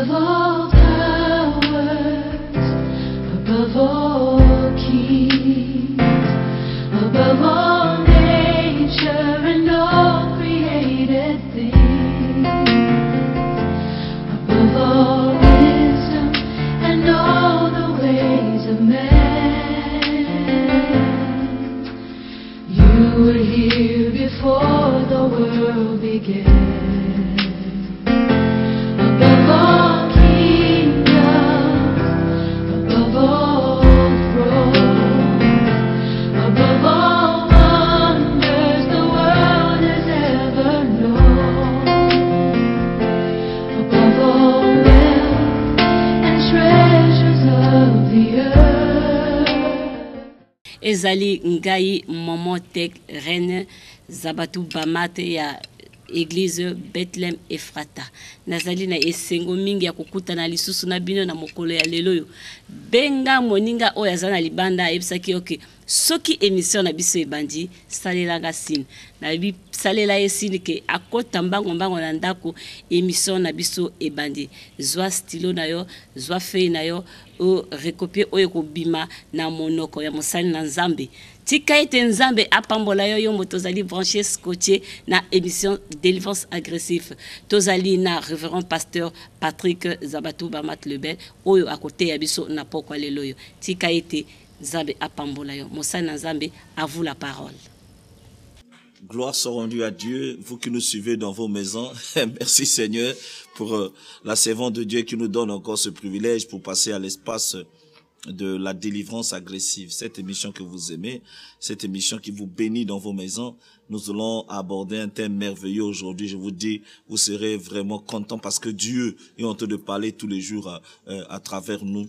above all powers, above all kings, above all nature and all created things, above all wisdom and all the ways of man. You were here before the world began. Above all kingdoms, above all thrones, above all wonders the world has ever known, above all wealth and treasures of the earth. Ezali ngai momotek reine Zabatou Bamate ya Église Bethlehem Ephrata. Nazali na esengo mingi ya kukuta na lisusu na bino na mokolo ya lelo. Benga moninga oyo aza na libanda ebisaki oke soki émission na biso ebandi salelanga sine. Na bi salela esini ke akota mbango na ndako émission na biso ebandi. Zwa stilo na yo, zwa feuille na yo o recopier oyo kobima na monoko ya mosali na Nzambe. Tika ete Nzambe apambola yo yo motozali branché scotché na émission délivrance agressive. Tozali na révérend pasteur Patrick Zabatou Bamat Lebel oyo akote ya biso na pokwa lelo yo. Tika ete Nzambe apambola yo. Mosali na Nzambe, à vous la parole. Gloire soit rendue à Dieu, vous qui nous suivez dans vos maisons. Merci Seigneur pour la servante de Dieu qui nous donne encore ce privilège pour passer à l'espace de la délivrance agressive. Cette émission que vous aimez, cette émission qui vous bénit dans vos maisons. Nous allons aborder un thème merveilleux aujourd'hui. Je vous dis, vous serez vraiment contents parce que Dieu est en train de parler tous les jours à travers nous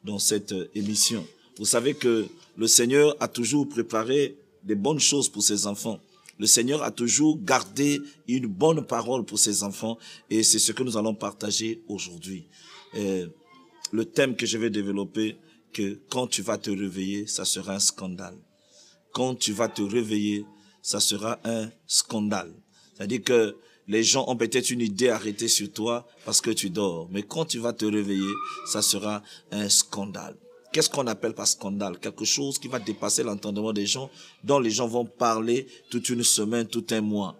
dans cette émission. Vous savez que le Seigneur a toujours préparé des bonnes choses pour ses enfants. Le Seigneur a toujours gardé une bonne parole pour ses enfants et c'est ce que nous allons partager aujourd'hui. Le thème que je vais développer, que quand tu vas te réveiller, ça sera un scandale. Quand tu vas te réveiller, ça sera un scandale. C'est-à-dire que les gens ont peut-être une idée arrêtée sur toi parce que tu dors. Mais quand tu vas te réveiller, ça sera un scandale. Qu'est-ce qu'on appelle par scandale? Quelque chose qui va dépasser l'entendement des gens, dont les gens vont parler toute une semaine, tout un mois.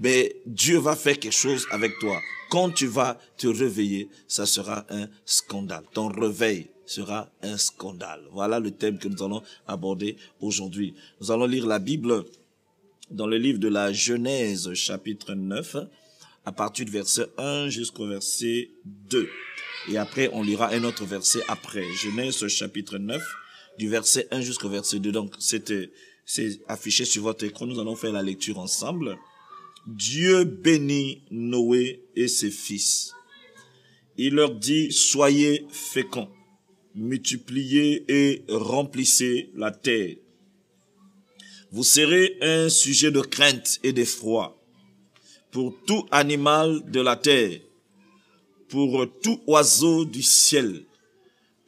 Mais Dieu va faire quelque chose avec toi. Quand tu vas te réveiller, ça sera un scandale. Ton réveil sera un scandale. Voilà le thème que nous allons aborder aujourd'hui. Nous allons lire la Bible dans le livre de la Genèse, chapitre 9, à partir du verset 1 jusqu'au verset 2. Et après, on lira un autre verset après. Genèse, chapitre 9, du verset 1 jusqu'au verset 2. Donc, c'est affiché sur votre écran. Nous allons faire la lecture ensemble. Dieu bénit Noé et ses fils. Il leur dit, soyez féconds, multipliez et remplissez la terre. Vous serez un sujet de crainte et d'effroi pour tout animal de la terre, pour tout oiseau du ciel,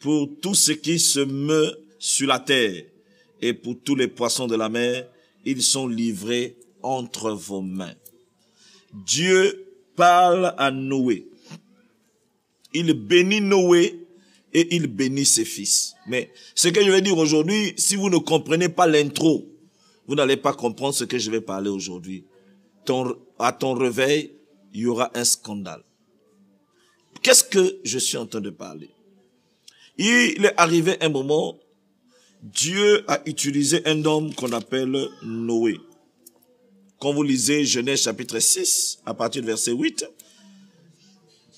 pour tout ce qui se meut sur la terre, et pour tous les poissons de la mer, ils sont livrés entre vos mains. Dieu parle à Noé. Il bénit Noé et il bénit ses fils. Mais ce que je vais dire aujourd'hui, si vous ne comprenez pas l'intro, vous n'allez pas comprendre ce que je vais parler aujourd'hui. À ton réveil, il y aura un scandale. Qu'est-ce que je suis en train de parler? Il est arrivé un moment, Dieu a utilisé un homme qu'on appelle Noé. Quand vous lisez Genèse chapitre 6, à partir du verset 8,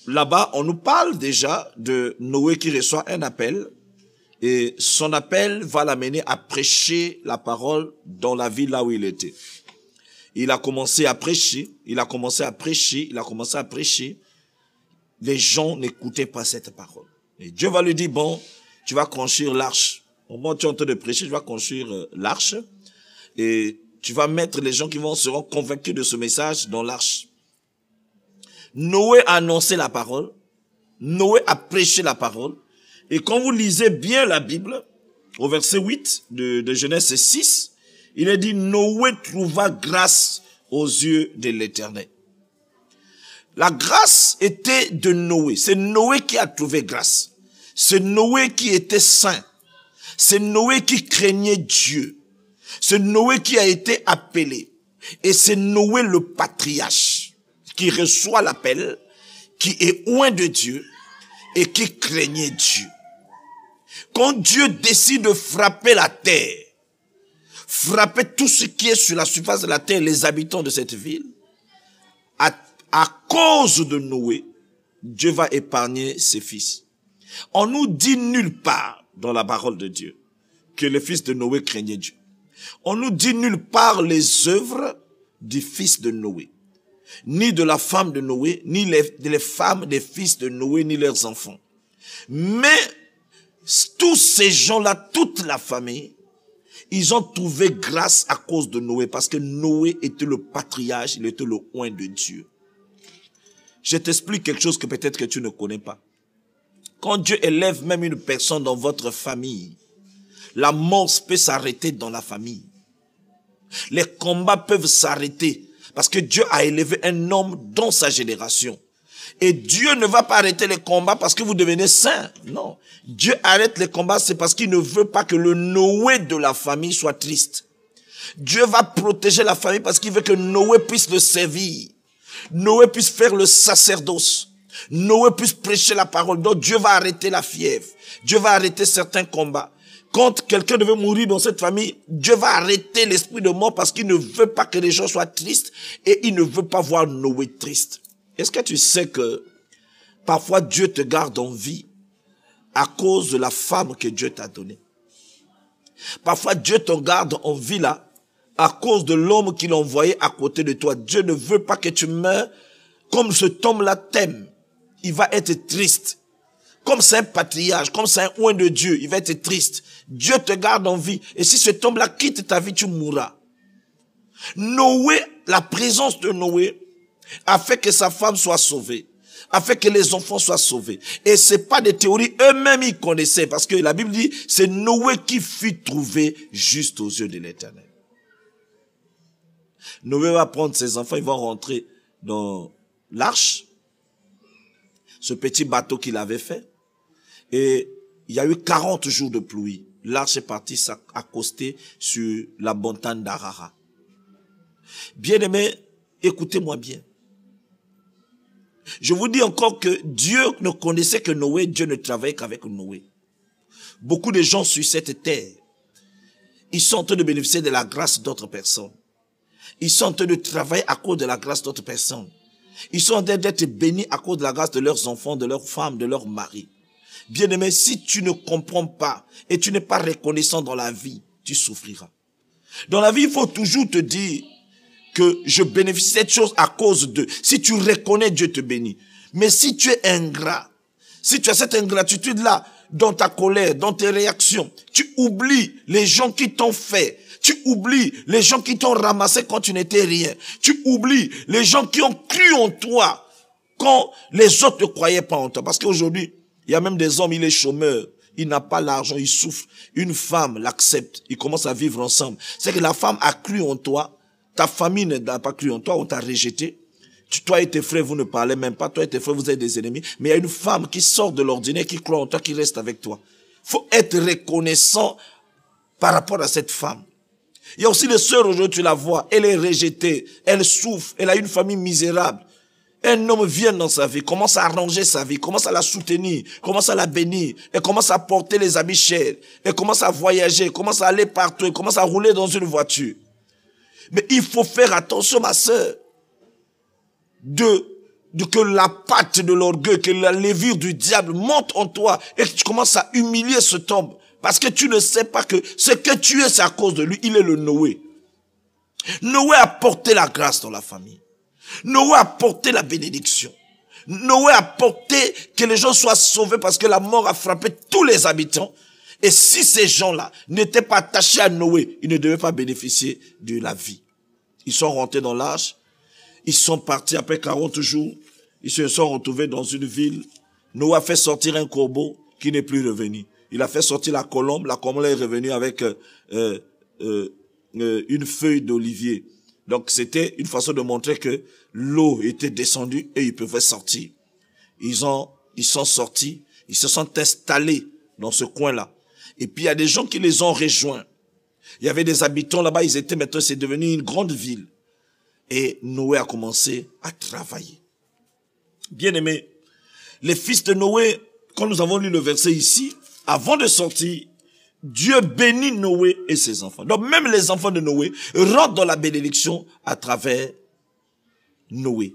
là-bas, on nous parle déjà de Noé qui reçoit un appel et son appel va l'amener à prêcher la parole dans la ville là où il était. Il a commencé à prêcher, Les gens n'écoutaient pas cette parole. Et Dieu va lui dire, bon, tu vas construire l'arche. Au moment où tu es en train de prêcher, tu vas construire l'arche. Et tu vas mettre les gens qui seront convaincus de ce message dans l'arche. Noé a annoncé la parole. Noé a prêché la parole. Et quand vous lisez bien la Bible, au verset 8 de Genèse 6, il est dit, Noé trouva grâce aux yeux de l'Éternel. La grâce était de Noé. C'est Noé qui a trouvé grâce. C'est Noé qui était saint. C'est Noé qui craignait Dieu. C'est Noé qui a été appelé. Et c'est Noé le patriarche qui reçoit l'appel, qui est loin de Dieu et qui craignait Dieu. Quand Dieu décide de frapper la terre, frapper tout ce qui est sur la surface de la terre, les habitants de cette ville, à cause de Noé, Dieu va épargner ses fils. On nous dit nulle part dans la parole de Dieu que le fils de Noé craignait Dieu. On nous dit nulle part les œuvres du fils de Noé, ni de la femme de Noé, ni les femmes des fils de Noé, ni leurs enfants. Mais tous ces gens-là, toute la famille, ils ont trouvé grâce à cause de Noé, parce que Noé était le patriarche, il était le oint de Dieu. Je t'explique quelque chose que peut-être que tu ne connais pas. Quand Dieu élève même une personne dans votre famille, la mort peut s'arrêter dans la famille. Les combats peuvent s'arrêter parce que Dieu a élevé un homme dans sa génération. Et Dieu ne va pas arrêter les combats parce que vous devenez saint. Non. Dieu arrête les combats, c'est parce qu'il ne veut pas que le Noé de la famille soit triste. Dieu va protéger la famille parce qu'il veut que Noé puisse le servir. Noé puisse faire le sacerdoce. Noé puisse prêcher la parole. Donc Dieu va arrêter la fièvre. Dieu va arrêter certains combats. Quand quelqu'un devait mourir dans cette famille, Dieu va arrêter l'esprit de mort parce qu'il ne veut pas que les gens soient tristes et il ne veut pas voir Noé triste. Est-ce que tu sais que parfois Dieu te garde en vie à cause de la femme que Dieu t'a donnée? Parfois Dieu te garde en vie là à cause de l'homme qu'il a envoyé à côté de toi. Dieu ne veut pas que tu meurs comme cet homme-là t'aime. Il va être triste. Comme c'est un patriarche, comme c'est un oint de Dieu, il va être triste. Dieu te garde en vie. Et si cet homme-là quitte ta vie, tu mourras. Noé, la présence de Noé a fait que sa femme soit sauvée, a fait que les enfants soient sauvés. Et c'est pas des théories, eux-mêmes ils connaissaient, parce que la Bible dit, c'est Noé qui fut trouvé juste aux yeux de l'Éternel. Noé va prendre ses enfants, ils vont rentrer dans l'arche, ce petit bateau qu'il avait fait. Et il y a eu 40 jours de pluie. L'arche est partie s'accoster sur la montagne d'Arara. Bien-aimés, écoutez-moi bien. Je vous dis encore que Dieu ne connaissait que Noé, Dieu ne travaillait qu'avec Noé. Beaucoup de gens sur cette terre, ils sont en train de bénéficier de la grâce d'autres personnes. Ils sont en train de travailler à cause de la grâce d'autres personnes. Ils sont en train d'être bénis à cause de la grâce de leurs enfants, de leurs femmes, de leurs maris. Bien-aimé, si tu ne comprends pas et tu n'es pas reconnaissant dans la vie, tu souffriras. Dans la vie, il faut toujours te dire que je bénéficie de cette chose à cause de. Si tu reconnais, Dieu te bénit. Mais si tu es ingrat, si tu as cette ingratitude-là dans ta colère, dans tes réactions, tu oublies les gens qui t'ont fait. Tu oublies les gens qui t'ont ramassé quand tu n'étais rien. Tu oublies les gens qui ont cru en toi quand les autres ne croyaient pas en toi. Parce qu'aujourd'hui, il y a même des hommes, il est chômeur, il n'a pas l'argent, il souffre. Une femme l'accepte, ils commencent à vivre ensemble. C'est que la femme a cru en toi, ta famille n'a pas cru en toi, on t'a rejeté. Toi et tes frères, vous ne parlez même pas, toi et tes frères, vous êtes des ennemis. Mais il y a une femme qui sort de l'ordinaire, qui croit en toi, qui reste avec toi. Il faut être reconnaissant par rapport à cette femme. Il y a aussi des sœurs aujourd'hui, tu la vois, elle est rejetée, elle souffre, elle a une famille misérable. Un homme vient dans sa vie, commence à arranger sa vie, commence à la soutenir, commence à la bénir, elle commence à porter les habits chers, elle commence à voyager, commence à aller partout, elle commence à rouler dans une voiture. Mais il faut faire attention, ma sœur, que la patte de l'orgueil, que la levure du diable monte en toi et que tu commences à humilier cet homme. Parce que tu ne sais pas que ce que tu es, c'est à cause de lui. Il est le Noé. Noé a porté la grâce dans la famille. Noé a porté la bénédiction. Noé a porté que les gens soient sauvés parce que la mort a frappé tous les habitants. Et si ces gens-là n'étaient pas attachés à Noé, ils ne devaient pas bénéficier de la vie. Ils sont rentrés dans l'arche. Ils sont partis après 40 jours. Ils se sont retrouvés dans une ville. Noé a fait sortir un corbeau qui n'est plus revenu. Il a fait sortir la colombe est revenue avec une feuille d'olivier. Donc c'était une façon de montrer que l'eau était descendue et ils pouvaient sortir. Ils sont sortis, ils se sont installés dans ce coin-là. Et puis il y a des gens qui les ont rejoints. Il y avait des habitants là-bas, ils étaient maintenant, c'est devenu une grande ville. Et Noé a commencé à travailler. Bien aimé, les fils de Noé, quand nous avons lu le verset ici, avant de sortir, Dieu bénit Noé et ses enfants. Donc même les enfants de Noé rentrent dans la bénédiction à travers Noé.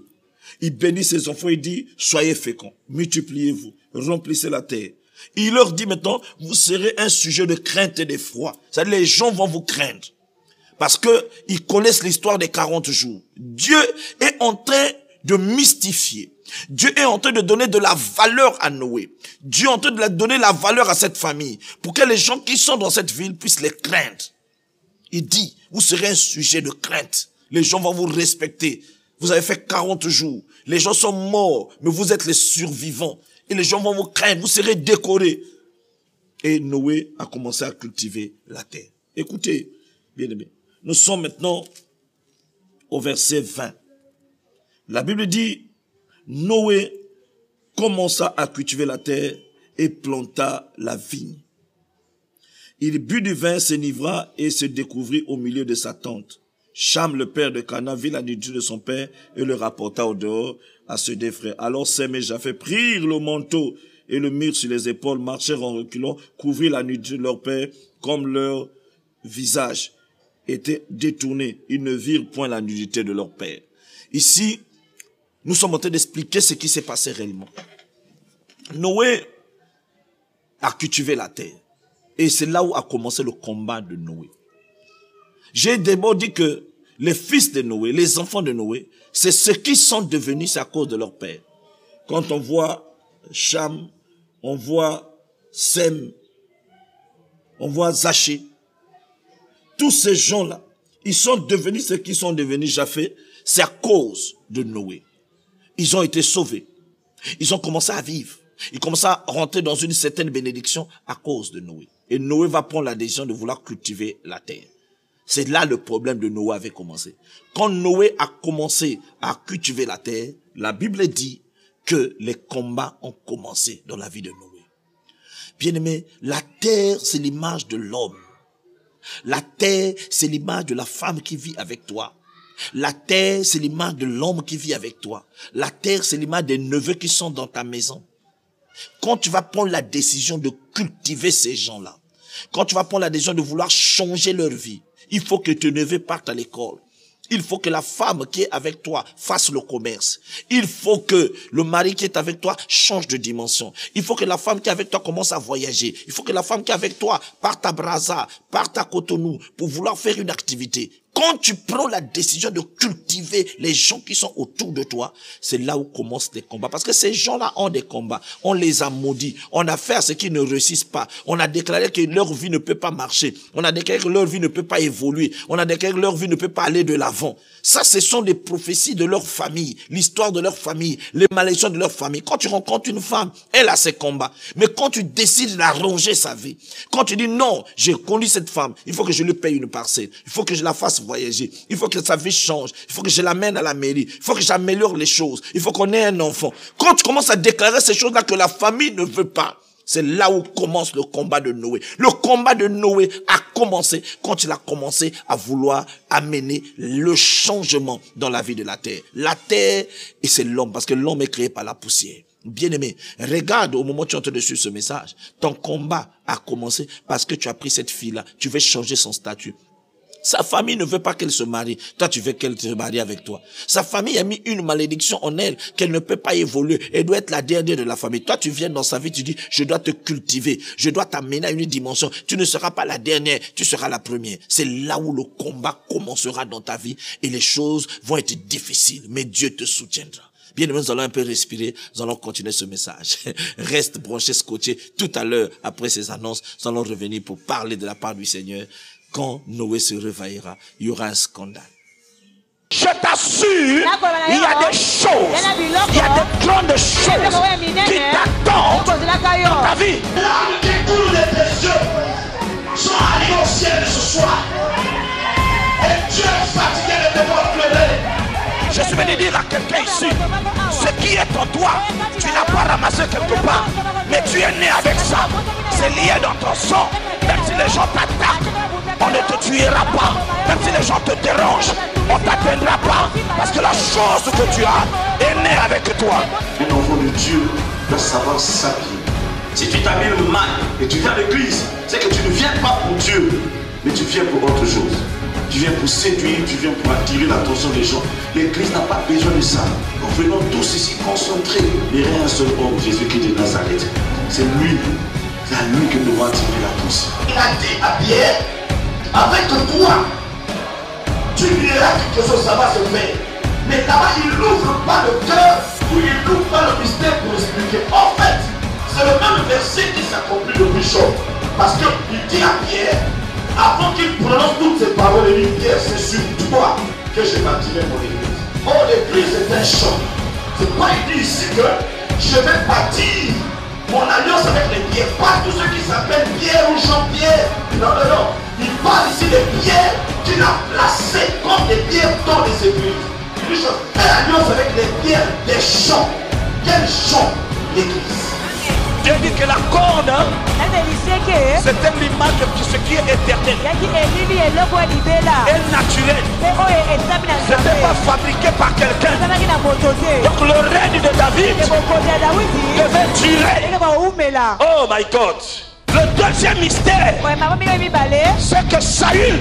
Il bénit ses enfants, il dit, soyez féconds, multipliez-vous, remplissez la terre. Il leur dit maintenant, vous serez un sujet de crainte et d'effroi. C'est-à-dire les gens vont vous craindre. Parce que ils connaissent l'histoire des 40 jours. Dieu est en train de mystifier. Dieu est en train de donner de la valeur à Noé. Dieu est en train de donner la valeur à cette famille. Pour que les gens qui sont dans cette ville puissent les craindre. Il dit, vous serez un sujet de crainte. Les gens vont vous respecter. Vous avez fait 40 jours. Les gens sont morts, mais vous êtes les survivants. Et les gens vont vous craindre, vous serez décorés. Et Noé a commencé à cultiver la terre. Écoutez, bien aimés, nous sommes maintenant au verset 20. La Bible dit, Noé commença à cultiver la terre et planta la vigne. Il but du vin, s'enivra et se découvrit au milieu de sa tente. Cham, le père de Cana, vit la nudité de son père et le rapporta au dehors à ceux des frères. Alors Sem et Japheth prirent le manteau et le mirent sur les épaules, marchèrent en reculant, couvrirent la nudité de leur père, comme leur visage était détourné. Ils ne virent point la nudité de leur père. Ici, nous sommes en train d'expliquer ce qui s'est passé réellement. Noé a cultivé la terre. Et c'est là où a commencé le combat de Noé. J'ai d'abord dit que les fils de Noé, les enfants de Noé, c'est ce qu'ils sont devenus, c'est à cause de leur père. Quand on voit Cham, on voit Sem, on voit Zaché, tous ces gens-là, ils sont devenus ce qu'ils sont devenus, Japheth, c'est à cause de Noé. Ils ont été sauvés. Ils ont commencé à vivre. Ils commencent à rentrer dans une certaine bénédiction à cause de Noé. Et Noé va prendre la décision de vouloir cultiver la terre. C'est là le problème de Noé avait commencé. Quand Noé a commencé à cultiver la terre, la Bible dit que les combats ont commencé dans la vie de Noé. Bien-aimé, la terre, c'est l'image de l'homme. La terre, c'est l'image de la femme qui vit avec toi. La terre, c'est l'image de l'homme qui vit avec toi. La terre, c'est l'image des neveux qui sont dans ta maison. Quand tu vas prendre la décision de cultiver ces gens-là, quand tu vas prendre la décision de vouloir changer leur vie, il faut que tes neveux partent à l'école. Il faut que la femme qui est avec toi fasse le commerce. Il faut que le mari qui est avec toi change de dimension. Il faut que la femme qui est avec toi commence à voyager. Il faut que la femme qui est avec toi parte à Brazza, parte à Cotonou pour vouloir faire une activité. Quand tu prends la décision de cultiver les gens qui sont autour de toi, c'est là où commencent les combats. Parce que ces gens-là ont des combats. On les a maudits. On a fait à ce qu'ils ne réussissent pas. On a déclaré que leur vie ne peut pas marcher. On a déclaré que leur vie ne peut pas évoluer. On a déclaré que leur vie ne peut pas aller de l'avant. Ça, ce sont des prophéties de leur famille, l'histoire de leur famille, les malédictions de leur famille. Quand tu rencontres une femme, elle a ses combats. Mais quand tu décides d'arranger sa vie, quand tu dis non, j'ai connu cette femme, il faut que je lui paye une parcelle, il faut que je la fasse voyager, il faut que sa vie change, il faut que je l'amène à la mairie, il faut que j'améliore les choses, il faut qu'on ait un enfant. Quand tu commences à déclarer ces choses-là que la famille ne veut pas, c'est là où commence le combat de Noé. Le combat de Noé a commencé quand il a commencé à vouloir amener le changement dans la vie de la terre. La terre, et c'est l'homme, parce que l'homme est créé par la poussière. Bien-aimé, regarde au moment où tu es en train de suivre ce message, ton combat a commencé parce que tu as pris cette fille-là, tu veux changer son statut. Sa famille ne veut pas qu'elle se marie. Toi, tu veux qu'elle se marie avec toi. Sa famille a mis une malédiction en elle, qu'elle ne peut pas évoluer. Elle doit être la dernière de la famille. Toi, tu viens dans sa vie, tu dis, je dois te cultiver. Je dois t'amener à une dimension. Tu ne seras pas la dernière, tu seras la première. C'est là où le combat commencera dans ta vie et les choses vont être difficiles. Mais Dieu te soutiendra. Bien aimé, nous allons un peu respirer, nous allons continuer ce message. Reste branché, scotché. Tout à l'heure, après ces annonces, nous allons revenir pour parler de la part du Seigneur. Quand Noé se réveillera, il y aura un scandale. Je t'assure, il y a des choses, il y a des grandes choses qui t'attendent dans ta vie. L'âme qui coule des précieux sont arrivés au ciel ce soir. Et Dieu est fatigué de te voir. suis venu dire à quelqu'un ici, ce qui est en toi, tu n'as pas ramassé quelque part, mais tu es né avec ça. C'est lié dans ton sang. Même si les gens t'attaquent, on ne te tuera pas. Même si les gens te dérangent, on ne t'atteindra pas. Parce que la chose que tu as est née avec toi. Un enfant de Dieu doit savoir s'habiller. Si tu t'habilles mal et tu viens à l'église, c'est que tu ne viens pas pour Dieu, mais tu viens pour autre chose. Tu viens pour séduire, tu viens pour attirer l'attention des gens. L'église n'a pas besoin de ça. Nous venons tous ici concentrés. Il y a un seul homme, Jésus-Christ de Nazareth. C'est lui. C'est à lui que nous devons attirer l'attention. Il a dit à Pierre, avec toi, tu verras que ça va se faire. Mais là-bas, il n'ouvre pas le cœur ou il n'ouvre pas le mystère pour expliquer. En fait, c'est le même verset qui s'accomplit le bishop. Parce qu'il dit à Pierre, avant qu'il prononce toutes ces paroles, il dit, Pierre, c'est sur toi que je bâtirai mon église. Oh, l'église est un champ. C'est pas il dit ici que je vais bâtir mon alliance avec les pierres. Pas tous ceux qui s'appellent Pierre ou Jean-Pierre. Non, non, non. Il parle ici des pierres qu'il a placées comme des pierres dans les églises. Il dit, je fais alliance avec les pierres des champs. Quel champ? L'église. Dieu dit que la corne, c'est une image de ce qui est éternel. Et naturel. C'était pas fabriqué par quelqu'un. Donc le règne de David devait durer. Oh my God. Le deuxième mystère, c'est que Saül,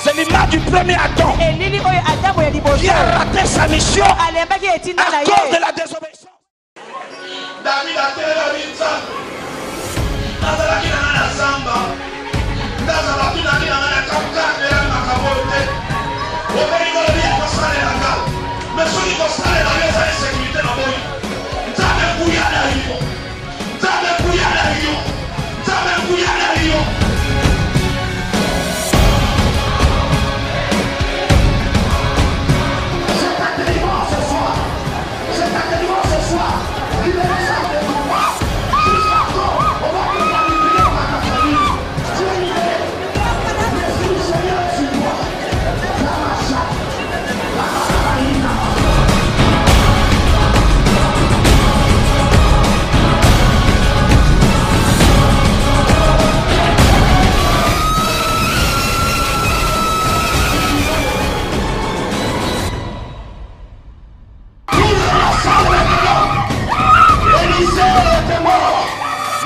c'est l'image du premier Adam qui a raté sa mission à cause de la désobéissance. David a tel la vie de ça. Nazala qui n'a pas samba. Nazala qui n'a pas capta et la macabote. Au pays de la vie, il faut saler la gare. Mais ceux qui vont saler la vie, ça est sécurité dans le monde. T'as même bouillé à la Rio. T'as même bouillé à la Rio. T'as même bouillé à la Rio. C'est ta délivrance ce soir. C'est ta délivrance ce soir. Libération de toi. Jusqu'à quand on va te manipuler par ta famille. Tu es libéré. Merci du Seigneur sur toi. La macha. La macarina. Élisée était mort,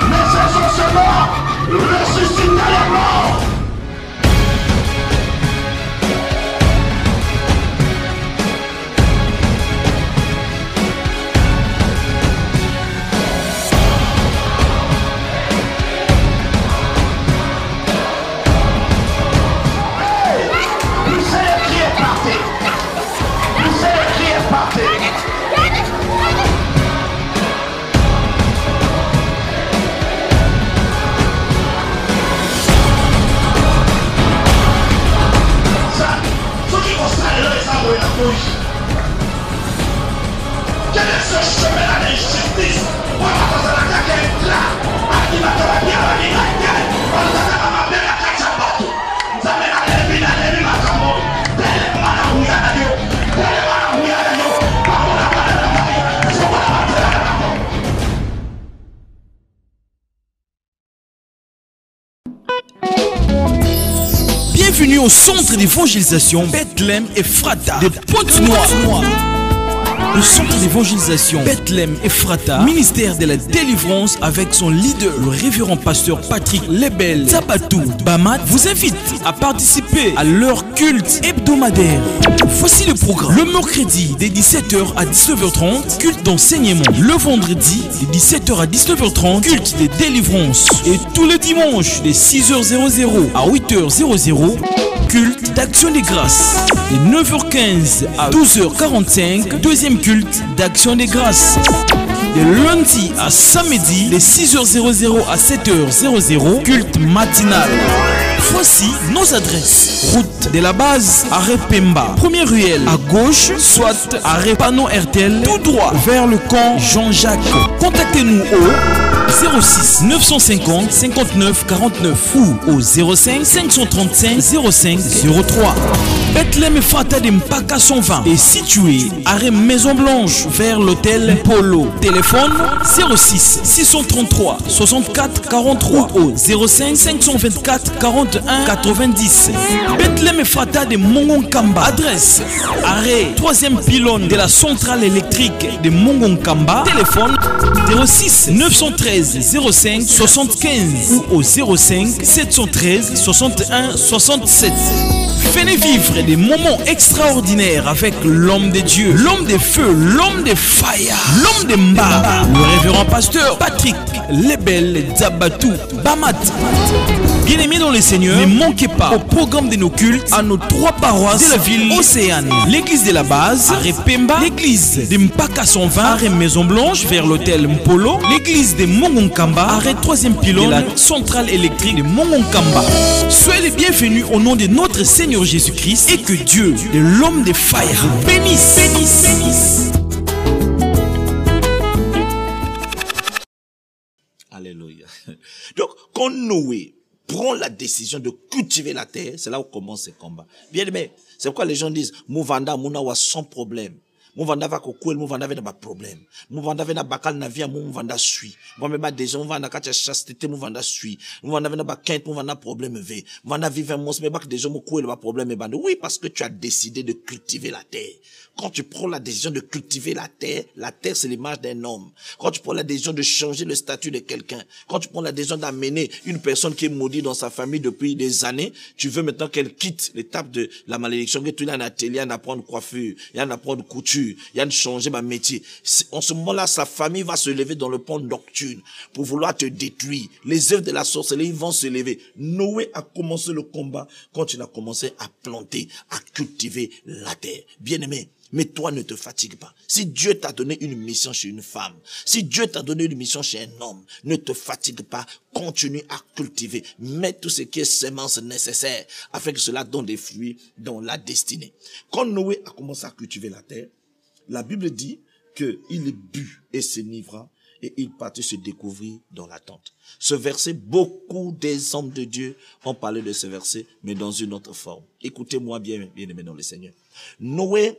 mais ses ossements ressuscitent les morts. Poussez les cris et partez. Poussez les cris et partez. Quel est ce chemin d'injustice? Bienvenue au centre d'évangélisation Bethlehem Ephrata de Pointe-Noire. Le centre d'évangélisation Bethlehem Ephrata, ministère de la délivrance avec son leader, le révérend pasteur Patrick Lebel Zabatou Bamat, vous invite à participer à leur culte hebdomadaire. Voici le programme. Le mercredi de 17h à 19h30, culte d'enseignement. Le vendredi de 17h à 19h30, culte de délivrance. Et tous les dimanches de 6h00 à 8h00, culte d'action des grâces. De 9h15 à 12h45, deuxième culte d'action des grâces. De lundi à samedi, de 6h00 à 7h00, culte matinal. Voici nos adresses. Route de la base, arrêt Pemba. Première ruelle à gauche, soit arrêt Panneau RTL, tout droit vers le camp Jean-Jacques. Contactez-nous au 06 950 59 49 ou au 05 535 05 03. Bethlehem Ephrata de Mpaka 120 est situé arrêt Maison Blanche vers l'hôtel Polo. Téléphone 06 633 64 43 ou 05 524 41 90. Bethlehem Ephrata de Mongonkamba. Adresse arrêt 3e pylône de la centrale électrique de Mongonkamba. Téléphone 06 913 05 75 ou au 05 713 61 67. Venez vivre des moments extraordinaires avec l'homme de Dieu, l'homme de feu, l'homme de fire, l'homme de Mba, le révérend pasteur Patrick Lebel Zabatou Bamat. Bien-aimés dans le Seigneur, ne manquez pas au programme de nos cultes à nos 3 paroisses de la ville Océane. L'église de la base, arrêt Pemba, l'église de Mpaka 120, arrêt Maison Blanche vers l'hôtel Mpolo, l'église de Mongonkamba, arrêt 3e pylône de la centrale électrique de Mongonkamba. Soyez les bienvenus au nom de notre Seigneur Jésus-Christ et que Dieu, de l'homme de fire, bénisse, bénisse, bénisse. Alléluia. Donc, quand Noé prend la décision de cultiver la terre, c'est là où commence ce combat. Bien aimé, c'est pourquoi les gens disent, Mouvanda, Mounawa sans problème. Mouvanda va kokouel, Mouvanda va pas problème. Mouvanda va na bakal na via, Mouvanda suit. Mouvanda déjà, Mouvanda kacha chasteté, Mouvanda suit. Mouvanda va na bakent, Mouvanda problème ve. Mouvanda vive un monstre, mais bak déjà, Moukouel va problème bande. Oui, parce que tu as décidé de cultiver la terre. Quand tu prends la décision de cultiver la terre c'est l'image d'un homme. Quand tu prends la décision de changer le statut de quelqu'un, quand tu prends la décision d'amener une personne qui est maudite dans sa famille depuis des années, tu veux maintenant qu'elle quitte l'étape de la malédiction, que tu l'as en atelier, il y en a prendre coiffure, il y en a prendre couture, il y a de changer ma métier. En ce moment-là, sa famille va se lever dans le pont nocturne pour vouloir te détruire. Les œuvres de la sorcellerie vont se lever. Noé a commencé le combat quand il a commencé à planter, à cultiver la terre. Bien-aimé, mais toi ne te fatigue pas. Si Dieu t'a donné une mission chez une femme, si Dieu t'a donné une mission chez un homme, ne te fatigue pas, continue à cultiver. Mets tout ce qui est semence nécessaire afin que cela donne des fruits dans la destinée. Quand Noé a commencé à cultiver la terre, la Bible dit qu'il but et s'enivra et il partit se découvrir dans la tente. Ce verset, beaucoup des hommes de Dieu ont parlé de ce verset, mais dans une autre forme. Écoutez-moi bien, bien aimé dans le Seigneur. Noé,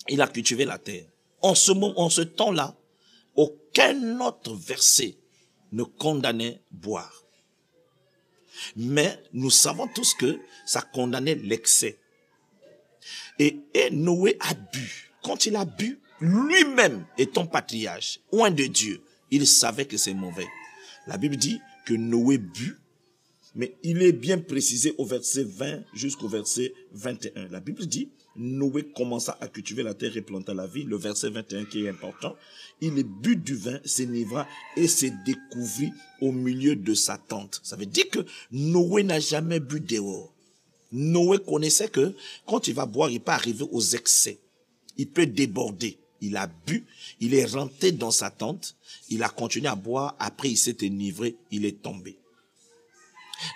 il a cultivé la terre. En ce temps-là, aucun autre verset ne condamnait boire. Mais nous savons tous que ça condamnait l'excès. Et Noé a bu. Quand il a bu, lui-même étant patriarche, loin de Dieu, il savait que c'est mauvais. La Bible dit que Noé but, mais il est bien précisé au verset 20 jusqu'au verset 21. La Bible dit, Noé commença à cultiver la terre et planta la vigne. Le verset 21 qui est important. Il but du vin, s'enivra et se découvrit au milieu de sa tente. Ça veut dire que Noé n'a jamais bu dehors. Noé connaissait que quand il va boire, il peut arriver aux excès. Il peut déborder. Il a bu, il est rentré dans sa tente, il a continué à boire, après il s'est enivré, il est tombé.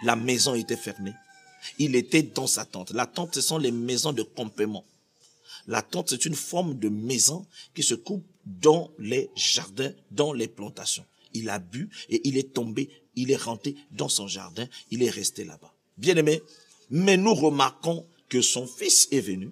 La maison était fermée. Il était dans sa tente. La tente, ce sont les maisons de campement. La tente, c'est une forme de maison qui se coupe dans les jardins, dans les plantations. Il a bu et il est tombé, il est rentré dans son jardin, il est resté là-bas. Bien aimé, mais nous remarquons que son fils est venu.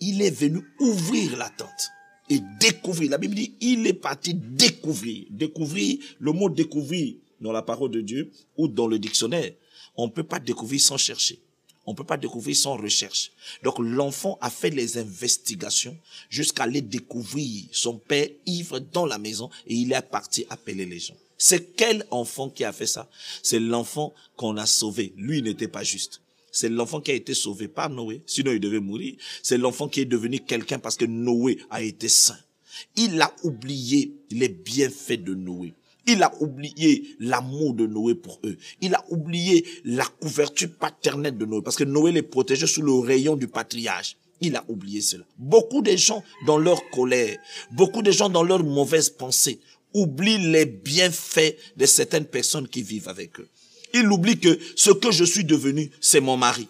Il est venu ouvrir la tente et découvrir. La Bible dit, il est parti découvrir. Découvrir, le mot découvrir dans la parole de Dieu ou dans le dictionnaire, on ne peut pas découvrir sans chercher. On ne peut pas découvrir sans recherche. Donc l'enfant a fait les investigations jusqu'à aller découvrir son père ivre dans la maison et il est parti appeler les gens. C'est quel enfant qui a fait ça? C'est l'enfant qu'on a sauvé. Lui, il n'était pas juste. C'est l'enfant qui a été sauvé par Noé, sinon il devait mourir. C'est l'enfant qui est devenu quelqu'un parce que Noé a été saint. Il a oublié les bienfaits de Noé. Il a oublié l'amour de Noé pour eux. Il a oublié la couverture paternelle de Noé parce que Noé les protégeait sous le rayon du patriarche. Il a oublié cela. Beaucoup de gens dans leur colère, beaucoup de gens dans leurs mauvaises pensées oublient les bienfaits de certaines personnes qui vivent avec eux. Il oublie que ce que je suis devenu, c'est mon mari.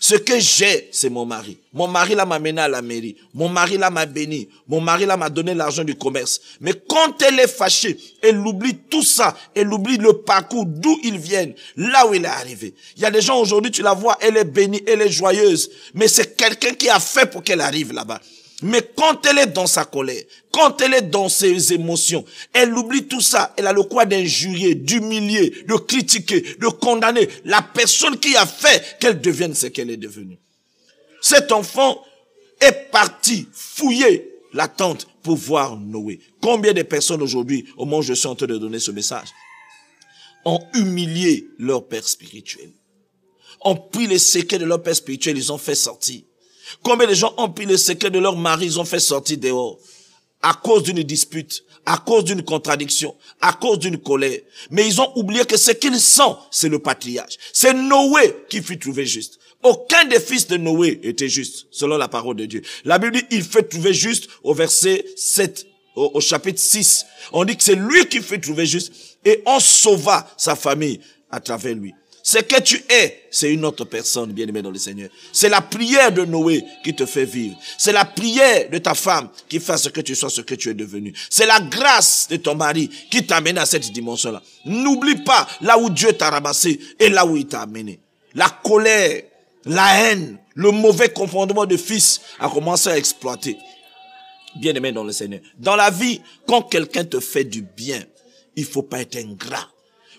Ce que j'ai, c'est mon mari. Mon mari là m'a mené à la mairie. Mon mari là m'a béni. Mon mari là m'a donné l'argent du commerce. Mais quand elle est fâchée, elle oublie tout ça. Elle oublie le parcours d'où ils viennent, là où il est arrivé. Il y a des gens aujourd'hui, tu la vois, elle est bénie, elle est joyeuse. Mais c'est quelqu'un qui a fait pour qu'elle arrive là-bas. Mais quand elle est dans sa colère, quand elle est dans ses émotions, elle oublie tout ça. Elle a le quoi d'injurier, d'humilier, de critiquer, de condamner la personne qui a fait qu'elle devienne ce qu'elle est devenue. Cet enfant est parti fouiller la tente pour voir Noé. Combien de personnes aujourd'hui, au moment où je suis en train de donner ce message, ont humilié leur père spirituel, ont pris les secrets de leur père spirituel, ils ont fait sortir. Combien de gens ont pris le secret de leur mari, ils ont fait sortir dehors à cause d'une dispute, à cause d'une contradiction, à cause d'une colère. Mais ils ont oublié que ce qu'ils sont, c'est le patriarche. C'est Noé qui fut trouvé juste. Aucun des fils de Noé était juste, selon la parole de Dieu. La Bible dit, il fait trouver juste au verset 7, au chapitre 6. On dit que c'est lui qui fut trouvé juste et on sauva sa famille à travers lui. Ce que tu es, c'est une autre personne, bien-aimé dans le Seigneur. C'est la prière de Noé qui te fait vivre. C'est la prière de ta femme qui fait ce que tu sois, ce que tu es devenu. C'est la grâce de ton mari qui t'amène à cette dimension-là. N'oublie pas là où Dieu t'a ramassé et là où il t'a amené. La colère, la haine, le mauvais comportement de fils a commencé à exploiter. Bien-aimé dans le Seigneur. Dans la vie, quand quelqu'un te fait du bien, il faut pas être ingrat.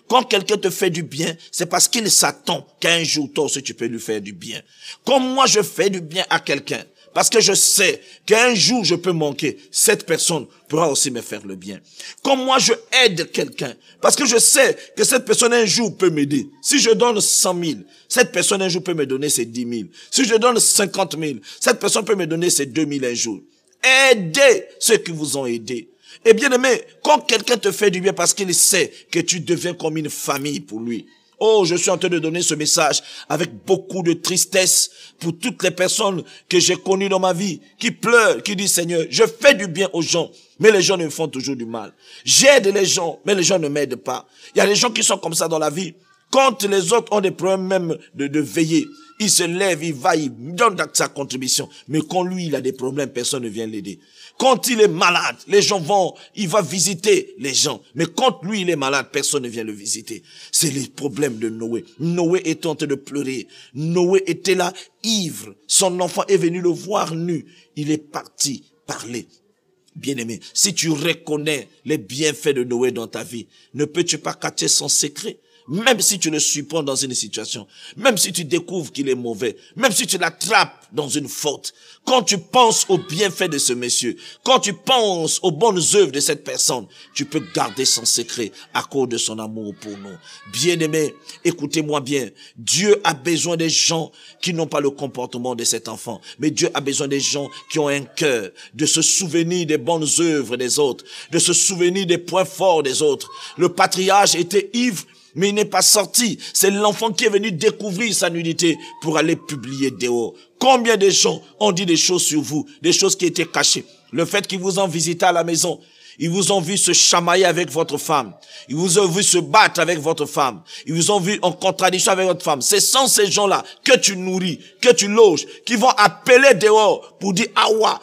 Quand quelqu'un te fait du bien, c'est parce qu'il s'attend qu'un jour, toi aussi, tu peux lui faire du bien. Comme moi, je fais du bien à quelqu'un, parce que je sais qu'un jour, je peux manquer, cette personne pourra aussi me faire le bien. Comme moi, je aide quelqu'un, parce que je sais que cette personne, un jour, peut m'aider. Si je donne 100 000, cette personne, un jour, peut me donner ses 10 000. Si je donne 50 000, cette personne peut me donner ses 2 000 un jour. Aidez ceux qui vous ont aidé. Et bien aimé, quand quelqu'un te fait du bien parce qu'il sait que tu deviens comme une famille pour lui. Oh, je suis en train de donner ce message avec beaucoup de tristesse pour toutes les personnes que j'ai connues dans ma vie, qui pleurent, qui disent Seigneur, je fais du bien aux gens, mais les gens me font toujours du mal. J'aide les gens, mais les gens ne m'aident pas. Il y a des gens qui sont comme ça dans la vie. Quand les autres ont des problèmes même de veiller, il se lève, il va, il donne sa contribution. Mais quand lui, il a des problèmes, personne ne vient l'aider. Quand il est malade, les gens vont, il va visiter les gens. Mais quand lui, il est malade, personne ne vient le visiter. C'est les problèmes de Noé. Noé était en train de pleurer. Noé était là, ivre. Son enfant est venu le voir nu. Il est parti parler. Bien-aimé, si tu reconnais les bienfaits de Noé dans ta vie, ne peux-tu pas cacher son secret? Même si tu le surprends dans une situation, même si tu découvres qu'il est mauvais, même si tu l'attrapes dans une faute, quand tu penses aux bienfaits de ce monsieur, quand tu penses aux bonnes œuvres de cette personne, tu peux garder son secret à cause de son amour pour nous. Bien-aimé, écoutez-moi bien, Dieu a besoin des gens qui n'ont pas le comportement de cet enfant, mais Dieu a besoin des gens qui ont un cœur, de se souvenir des bonnes œuvres des autres, de se souvenir des points forts des autres. Le patriarche était ivre, mais il n'est pas sorti. C'est l'enfant qui est venu découvrir sa nudité pour aller publier dehors. Combien de gens ont dit des choses sur vous, des choses qui étaient cachées. Le fait qu'ils vous ont visité à la maison, ils vous ont vu se chamailler avec votre femme, ils vous ont vu se battre avec votre femme, ils vous ont vu en contradiction avec votre femme. Ce sont ces gens-là que tu nourris, que tu loges, qui vont appeler dehors pour dire awa,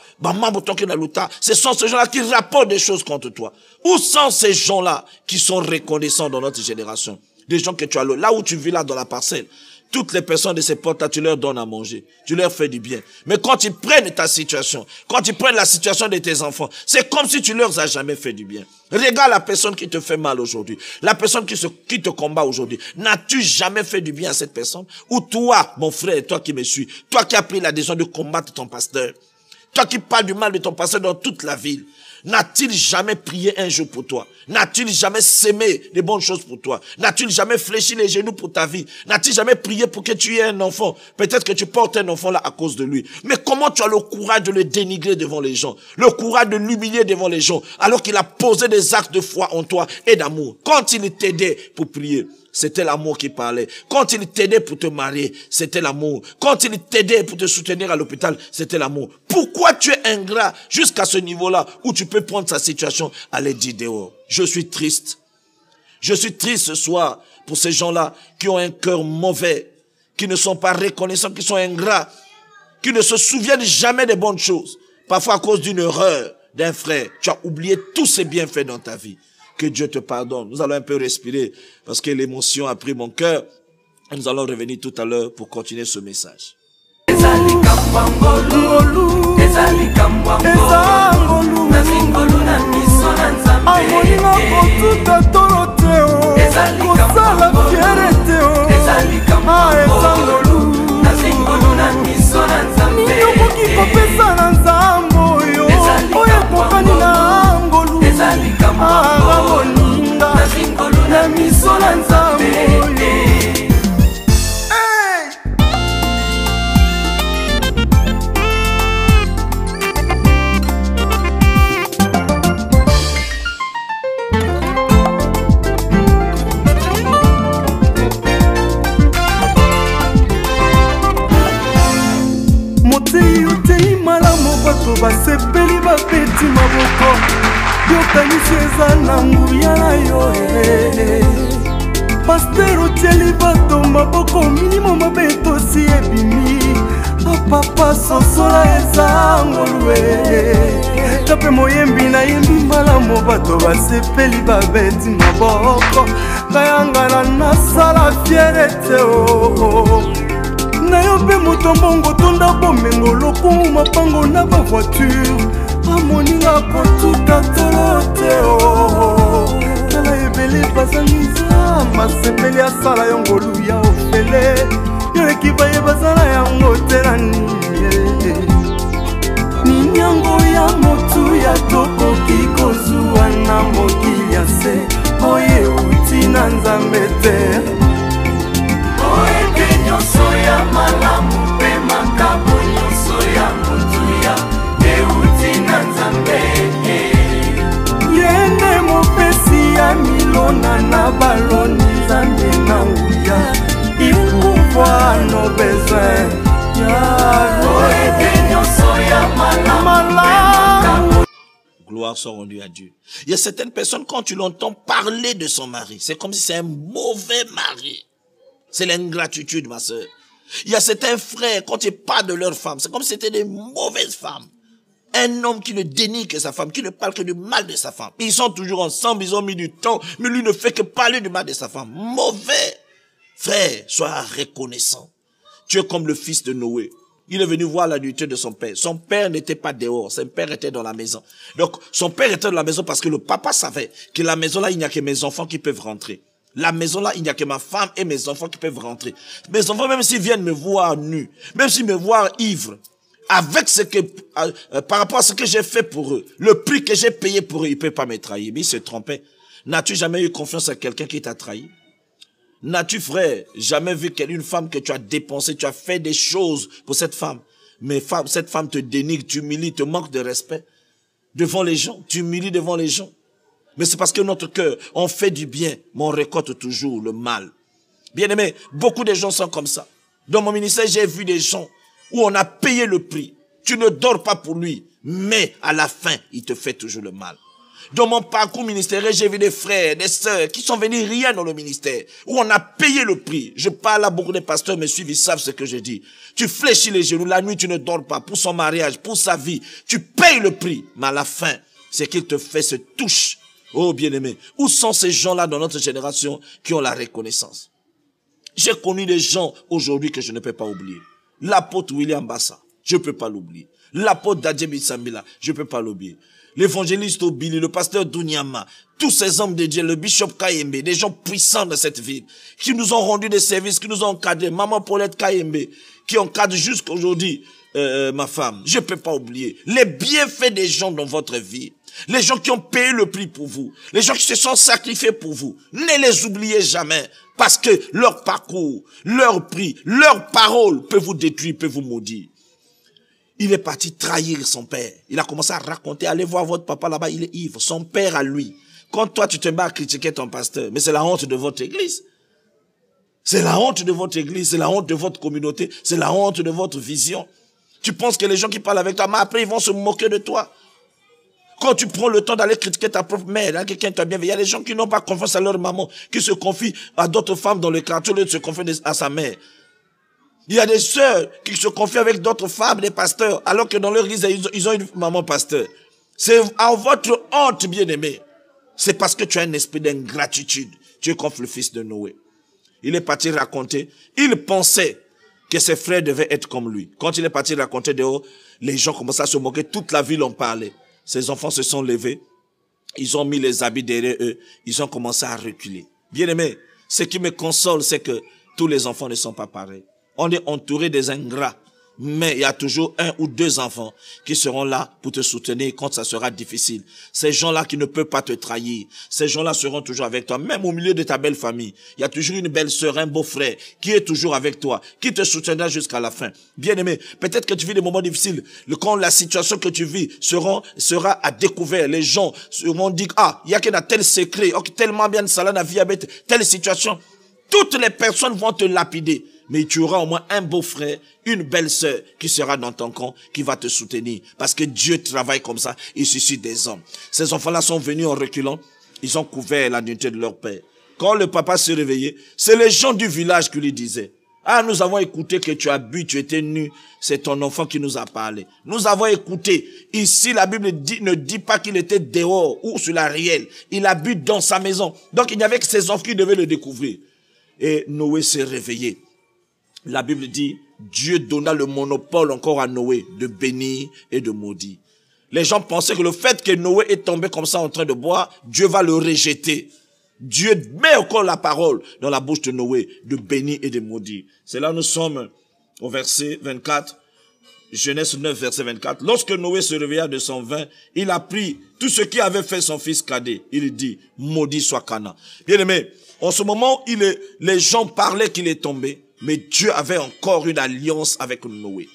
ce sont ces gens-là qui rapportent des choses contre toi. Où sont ces gens-là qui sont reconnaissants dans notre génération? Des gens que tu as là où tu vis là dans la parcelle. Toutes les personnes de ces portes-là, tu leur donnes à manger. Tu leur fais du bien. Mais quand ils prennent ta situation, quand ils prennent la situation de tes enfants, c'est comme si tu leur as jamais fait du bien. Regarde la personne qui te fait mal aujourd'hui. La personne qui te combat aujourd'hui. N'as-tu jamais fait du bien à cette personne? Ou toi, mon frère, toi qui me suis, toi qui as pris la décision de combattre ton pasteur, toi qui parles du mal de ton pasteur dans toute la ville, n'a-t-il jamais prié un jour pour toi? N'a-t-il jamais sémé des bonnes choses pour toi? N'a-t-il jamais fléchi les genoux pour ta vie? N'a-t-il jamais prié pour que tu aies un enfant? Peut-être que tu portes un enfant là à cause de lui. Mais comment tu as le courage de le dénigrer devant les gens? Le courage de l'humilier devant les gens, alors qu'il a posé des actes de foi en toi et d'amour. Quand il t'aidait pour prier, c'était l'amour qui parlait. Quand il t'aidait pour te marier, c'était l'amour. Quand il t'aidait pour te soutenir à l'hôpital, c'était l'amour. Pourquoi tu es ingrat jusqu'à ce niveau-là où tu peux prendre sa situation, aller dire dehors? Je suis triste. Je suis triste ce soir pour ces gens-là qui ont un cœur mauvais, qui ne sont pas reconnaissants, qui sont ingrats, qui ne se souviennent jamais des bonnes choses. Parfois à cause d'une erreur d'un frère, tu as oublié tous ces bienfaits dans ta vie. Que Dieu te pardonne. Nous allons un peu respirer parce que l'émotion a pris mon cœur. Et nous allons revenir tout à l'heure pour continuer ce message. basepeli bapeti maboko yokanisi eza na nguya na yo paster otieli bato maboko minimo mabe etosi ebimi apapa sosola eza ngolwe tape moyembi na yembi malamu bato basepeli babeti maboko kayangana nasala fiere te na yo mpe moto mbongo tonda bomengo lokumu mapango na bavoiture amoninga kotuta tolo te tala ebele bazangiza masepeli asala yo ngolu ya ofele yoleki baye bazala yango te na ninyango ya motu ya tokoki kozwa na mokili ya se oye uti na nzambe te oyebi nyonso ya malamu mpe makabo nyonso ya motuya euti na nzambe yende mopesi ya milona na baloni nzambe na nguya ipouvoir nos besoins oyebi nyonso ya malamu. Gloire soit rendue à Dieu. Il y a certaines personnes, quand tu l'entends parler de son mari, c'est comme si c'est un mauvais mari. C'est l'ingratitude, ma soeur. Il y a certains frères, quand ils parlent de leur femme, c'est comme si c'était des mauvaises femmes. Un homme qui ne dénie que sa femme, qui ne parle que du mal de sa femme. Ils sont toujours ensemble, ils ont mis du temps, mais lui ne fait que parler du mal de sa femme. Mauvais. Frère, sois reconnaissant. Tu es comme le fils de Noé. Il est venu voir l'adultère de son père. Son père n'était pas dehors, son père était dans la maison. Donc, son père était dans la maison parce que le papa savait que la maison là, il n'y a que mes enfants qui peuvent rentrer. La maison là, il n'y a que ma femme et mes enfants qui peuvent rentrer. Mes enfants, même s'ils viennent me voir nu, même s'ils me voient ivre, avec ce que, par rapport à ce que j'ai fait pour eux, le prix que j'ai payé pour eux, ils ne peuvent pas me trahir. Mais ils se trompaient. N'as-tu jamais eu confiance à quelqu'un qui t'a trahi? N'as-tu, frère, jamais vu une femme que tu as dépensé, tu as fait des choses pour cette femme, mais cette femme te dénigre, t'humilie, te manque de respect devant les gens, t'humilies devant les gens. Mais c'est parce que notre cœur, on fait du bien, mais on récolte toujours le mal. Bien aimé, beaucoup de gens sont comme ça. Dans mon ministère, j'ai vu des gens où on a payé le prix. Tu ne dors pas pour lui, mais à la fin, il te fait toujours le mal. Dans mon parcours ministériel, j'ai vu des frères, des sœurs qui sont venus rien dans le ministère, où on a payé le prix. Je parle à beaucoup de pasteurs, me suivent, ils savent ce que je dis. Tu fléchis les genoux, la nuit tu ne dors pas, pour son mariage, pour sa vie. Tu payes le prix, mais à la fin, c'est qu'il te fait se touche. Oh bien-aimé, où sont ces gens-là dans notre génération qui ont la reconnaissance? J'ai connu des gens aujourd'hui que je ne peux pas oublier. L'apôtre William Bassa, je ne peux pas l'oublier. L'apôtre Dadjebi Sambila, je ne peux pas l'oublier. L'évangéliste Obili, le pasteur Dunyama, tous ces hommes de Dieu, le bishop Kayembe, des gens puissants de cette ville, qui nous ont rendu des services, qui nous ont encadrés. Maman Paulette Kayembe, qui encadre jusqu'aujourd'hui ma femme. Je ne peux pas oublier les bienfaits des gens dans votre vie. Les gens qui ont payé le prix pour vous. Les gens qui se sont sacrifiés pour vous. Ne les oubliez jamais. Parce que leur parcours, leur prix, leur parole peut vous détruire, peut vous maudire. Il est parti trahir son père. Il a commencé à raconter, allez voir votre papa là-bas, il est ivre. Son père à lui. Quand toi, tu te mets à critiquer ton pasteur, mais c'est la honte de votre église. C'est la honte de votre église, c'est la honte de votre communauté, c'est la honte de votre vision. Tu penses que les gens qui parlent avec toi, mais après ils vont se moquer de toi. Quand tu prends le temps d'aller critiquer ta propre mère, hein, quelqu'un t'a bien fait. Il y a des gens qui n'ont pas confiance à leur maman, qui se confient à d'autres femmes dans le quartier au lieu de se confier à sa mère. Il y a des sœurs qui se confient avec d'autres femmes, des pasteurs, alors que dans leur église, ils ont une maman pasteur. C'est à votre honte, bien-aimé. C'est parce que tu as un esprit d'ingratitude. Tu es comme le fils de Noé. Il est parti raconter. Il pensait que ses frères devaient être comme lui. Quand il est parti raconter dehors, les gens commençaient à se moquer. Toute la ville en parlait. Ses enfants se sont levés. Ils ont mis les habits derrière eux. Ils ont commencé à reculer. Bien-aimé, ce qui me console, c'est que tous les enfants ne sont pas pareils. On est entouré des ingrats. Mais il y a toujours 1 ou 2 enfants qui seront là pour te soutenir quand ça sera difficile. Ces gens-là qui ne peuvent pas te trahir. Ces gens-là seront toujours avec toi. Même au milieu de ta belle famille. Il y a toujours une belle sœur, un beau frère qui est toujours avec toi. Qui te soutiendra jusqu'à la fin. Bien-aimé, peut-être que tu vis des moments difficiles. Quand la situation que tu vis sera à découvert. Les gens seront dit, ah, il y a qu'un tel secret. Ok, tellement bien ça la vie avec telle situation. Toutes les personnes vont te lapider. Mais tu auras au moins un beau frère, une belle sœur qui sera dans ton camp, qui va te soutenir. Parce que Dieu travaille comme ça, il suscite des hommes. Ces enfants-là sont venus en reculant, ils ont couvert la nudité de leur père. Quand le papa s'est réveillé, c'est les gens du village qui lui disaient, ah, nous avons écouté que tu as bu, tu étais nu, c'est ton enfant qui nous a parlé. Nous avons écouté. Ici, la Bible ne dit pas qu'il était dehors ou sur la rielle. Il a bu dans sa maison. Donc, il n'y avait que ses enfants qui devaient le découvrir. Et Noé s'est réveillé. La Bible dit, Dieu donna le monopole encore à Noé de bénir et de maudire. Les gens pensaient que le fait que Noé est tombé comme ça en train de boire, Dieu va le rejeter. Dieu met encore la parole dans la bouche de Noé de bénir et de maudire. C'est là nous sommes au verset 24, Genèse 9, verset 24. Lorsque Noé se réveilla de son vin, il a pris tout ce qui avait fait son fils cadet. Il dit, maudit soit Canaan. Bien aimé, en ce moment, les gens parlaient qu'il est tombé. Mais Dieu avait encore une alliance avec Noé.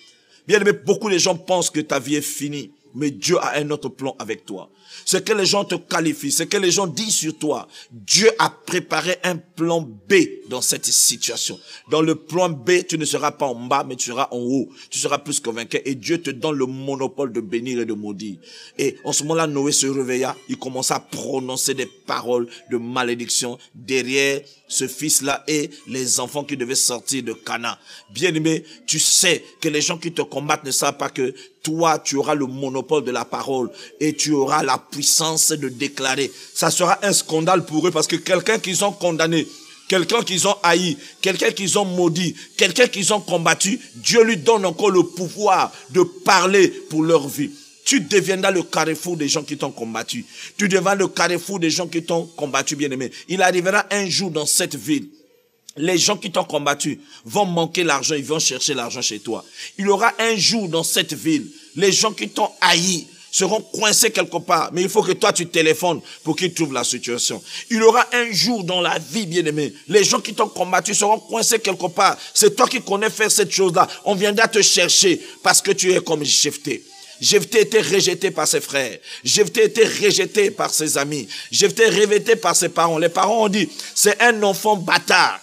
Bien aimé, beaucoup de gens pensent que ta vie est finie. Mais Dieu a un autre plan avec toi. Ce que les gens te qualifient, ce que les gens disent sur toi, Dieu a préparé un plan B dans cette situation. Dans le plan B, tu ne seras pas en bas, mais tu seras en haut. Tu seras plus que vainqueur et Dieu te donne le monopole de bénir et de maudire. Et en ce moment-là, Noé se réveilla, il commença à prononcer des paroles de malédiction derrière ce fils-là et les enfants qui devaient sortir de Canaan. Bien-aimé, tu sais que les gens qui te combattent ne savent pas que toi, tu auras le monopole de la parole et tu auras la puissance de déclarer. Ça sera un scandale pour eux parce que quelqu'un qu'ils ont condamné, quelqu'un qu'ils ont haï, quelqu'un qu'ils ont maudit, quelqu'un qu'ils ont combattu, Dieu lui donne encore le pouvoir de parler pour leur vie. Tu deviendras le carrefour des gens qui t'ont combattu. Tu deviendras le carrefour des gens qui t'ont combattu, bien-aimé. Il arrivera un jour dans cette ville. Les gens qui t'ont combattu vont manquer l'argent, ils vont chercher l'argent chez toi. Il y aura un jour dans cette ville, les gens qui t'ont haï seront coincés quelque part, mais il faut que toi tu téléphones pour qu'ils trouvent la situation. Il y aura un jour dans la vie, bien-aimé, les gens qui t'ont combattu seront coincés quelque part. C'est toi qui connais faire cette chose-là. On viendra te chercher parce que tu es comme Jephthé. Jephthé était rejeté par ses frères. Jephthé était rejeté par ses amis. Jephthé rejeté par ses parents. Les parents ont dit, c'est un enfant bâtard.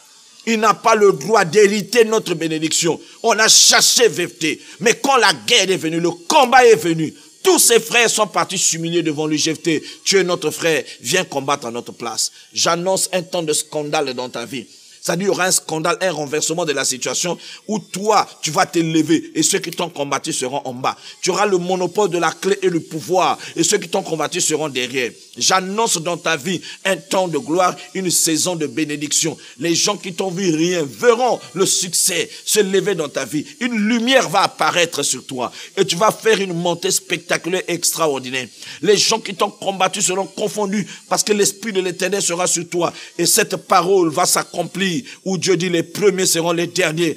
Il n'a pas le droit d'hériter notre bénédiction. On a chassé Jephthé. Mais quand la guerre est venue, le combat est venu, tous ses frères sont partis s'humilier devant lui. Jephthé, tu es notre frère, viens combattre à notre place. J'annonce un temps de scandale dans ta vie. C'est-à-dire, il y aura un scandale, un renversement de la situation où toi, tu vas t'élever et ceux qui t'ont combattu seront en bas. Tu auras le monopole de la clé et le pouvoir et ceux qui t'ont combattu seront derrière. J'annonce dans ta vie un temps de gloire, une saison de bénédiction. Les gens qui t'ont vu rien verront le succès se lever dans ta vie. Une lumière va apparaître sur toi et tu vas faire une montée spectaculaire extraordinaire. Les gens qui t'ont combattu seront confondus parce que l'Esprit de l'Éternel sera sur toi et cette parole va s'accomplir où Dieu dit les premiers seront les derniers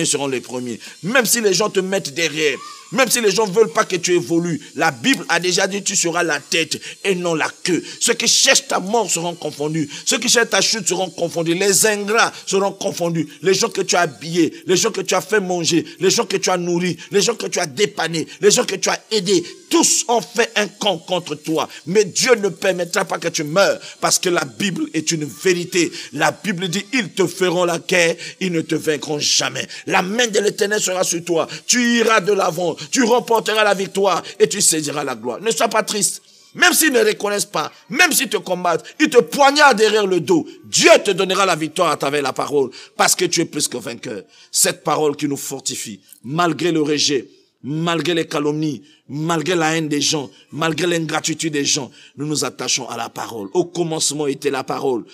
seront les premiers. Même si les gens te mettent derrière, même si les gens veulent pas que tu évolues, la Bible a déjà dit tu seras la tête et non la queue. Ceux qui cherchent ta mort seront confondus. Ceux qui cherchent ta chute seront confondus. Les ingrats seront confondus. Les gens que tu as habillés, les gens que tu as fait manger, les gens que tu as nourris, les gens que tu as dépannés, les gens que tu as aidés, tous ont fait un camp contre toi. Mais Dieu ne permettra pas que tu meurs parce que la Bible est une vérité. La Bible dit, ils te feront la guerre, ils ne te vaincront jamais. La main de l'Éternel sera sur toi. Tu iras de l'avant. tu remporteras la victoire et tu saisiras la gloire. Ne sois pas triste. Même s'ils ne reconnaissent pas, même s'ils te combattent, ils te poignardent derrière le dos, Dieu te donnera la victoire à travers la parole, parce que tu es plus que vainqueur. Cette parole qui nous fortifie, malgré le rejet, malgré les calomnies, malgré la haine des gens, malgré l'ingratitude des gens, nous nous attachons à la parole. Au commencement était la parole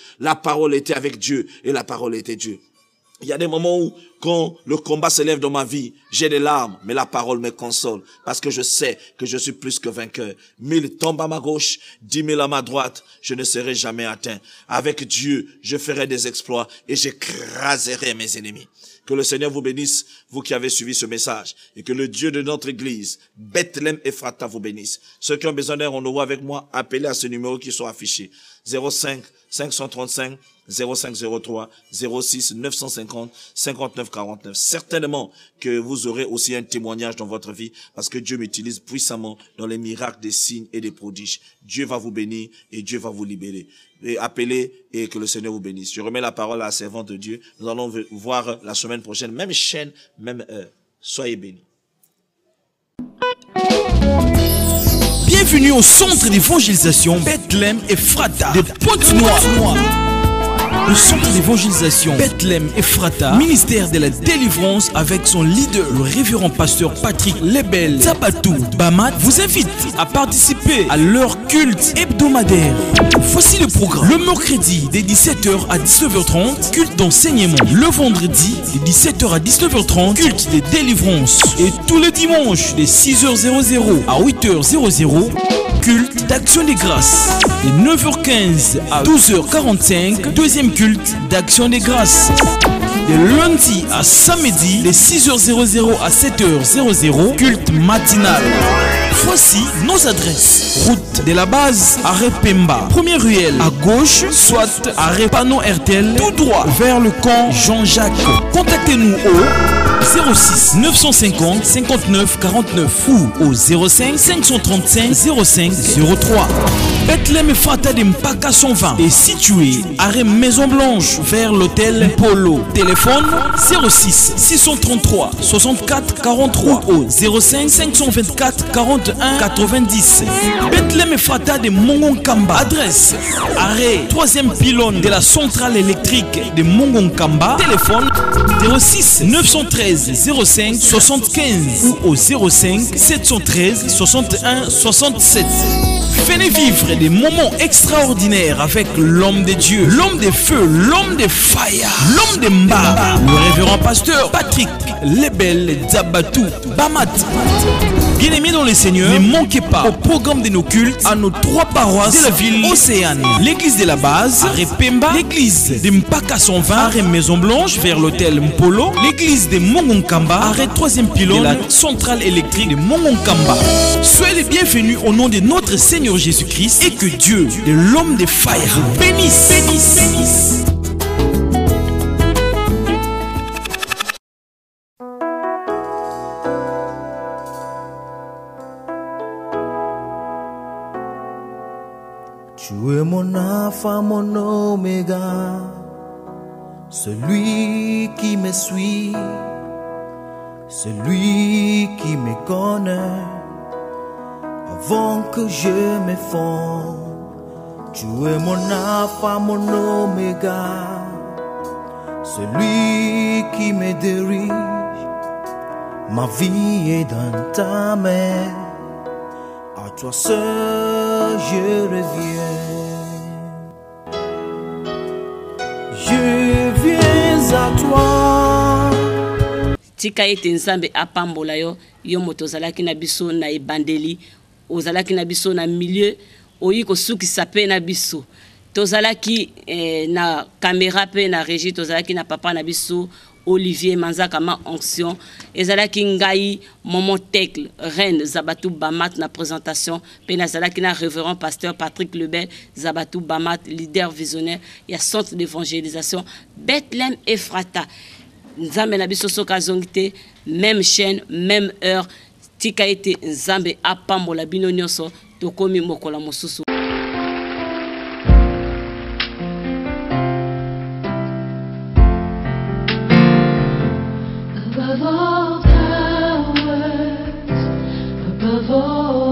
était avec Dieu et la parole était Dieu. Il y a des moments où, quand le combat s'élève dans ma vie, j'ai des larmes, mais la parole me console, parce que je sais que je suis plus que vainqueur. 1000 tombent à ma gauche, 10 000 à ma droite, je ne serai jamais atteint. Avec Dieu, je ferai des exploits et j'écraserai mes ennemis. Que le Seigneur vous bénisse, vous qui avez suivi ce message, et que le Dieu de notre église, Bethlehem Ephrata, vous bénisse. Ceux qui ont besoin d'un rendez-vous avec moi, appelez à ce numéro qui sont affichés. 05 535 0503 06 950 59 49. Certainement que vous aurez aussi un témoignage dans votre vie, parce que Dieu m'utilise puissamment dans les miracles, des signes et des prodiges. Dieu va vous bénir et Dieu va vous libérer. Et appelez et que le Seigneur vous bénisse. Je remets la parole à la servante de Dieu. Nous allons voir la semaine prochaine, même chaîne, même heure. Soyez bénis. Bienvenue au centre d'évangélisation Bethlehem Ephrata de Pointe-Noire. Le centre d'évangélisation Bethlehem Ephrata, ministère de la délivrance avec son leader, le révérend pasteur Patrick Lebel Zabatou Bamat, vous invite à participer à leur culte hebdomadaire. Voici le programme. Le mercredi de 17h à 19h30, culte d'enseignement. Le vendredi de 17h à 19h30, culte de délivrance. Et tous les dimanches de 6h00 à 8h00, culte d'action des grâces. De 9h15 à 12h45, deuxième culte d'action des grâces. De lundi à samedi, de 6h00 à 7h00, culte matinal. Voici nos adresses. Route de la base, arrêt Pemba. Première ruelle à gauche, soit arrêt Panneau RTL, tout droit vers le camp Jean-Jacques. Contactez-nous au 06 950 59 49 ou au 05 535 05 03. Bethlehem Ephrata de Mpaka 120 est situé arrêt Maison Blanche vers l'hôtel Polo. Téléphone 06 633 64 43 ou 05 524 41 90. Bethlehem Ephrata de Mongonkamba. Adresse arrêt 3e pylône de la centrale électrique de Mongonkamba. Téléphone 06 913 05 75 ou au 05 713 61 67. Venez vivre des moments extraordinaires avec l'homme de Dieu, l'homme de feu, l'homme de fire, l'homme de Mba, le révérend pasteur Patrick Lebel Zabatou Bamat. Bien-aimés dans le Seigneur, ne manquez pas au programme de nos cultes à nos 3 paroisses de la ville Océane. L'église de la base, arrêt Pemba, l'église de Mpaka 120, arrêt Maison Blanche vers l'hôtel Mpolo, l'église de Mongonkamba, arrêt 3e pylône de la centrale électrique de Mongonkamba. Soyez les bienvenus au nom de notre Seigneur Jésus-Christ et que Dieu, de l'homme de fire, bénisse, bénisse, bénisse. Tu es mon alpha, mon oméga, celui qui me suit, celui qui me connaît avant que je me fonde. Tu es mon alpha, mon oméga, celui qui me dirige. Ma vie est dans ta main, à toi seul je reviens. Je viens à toi. Tika ete nzambe apambola yo yo moto ozalaki na biso na ebandeli, ozalaki na biso na milieu oyi kosukisa pe na biso, tozalaki na caméra pe na régie, tozalaki na papa na biso Olivier Manzaka ma onction, ezalaki ngai Momo Tekle Reine Zabatou Bamat na présentation, pe nazalaki na révérend pasteur Patrick Lebel Zabatou Bamat, leader visionnaire ya centre d'évangélisation Bethlehem Ephrata. Nzambe na biso soka zongite, même chaîne, même heure, tika ete nzambe apambola bino nyonso, tokomi mokola mosusu. Above all powers above all.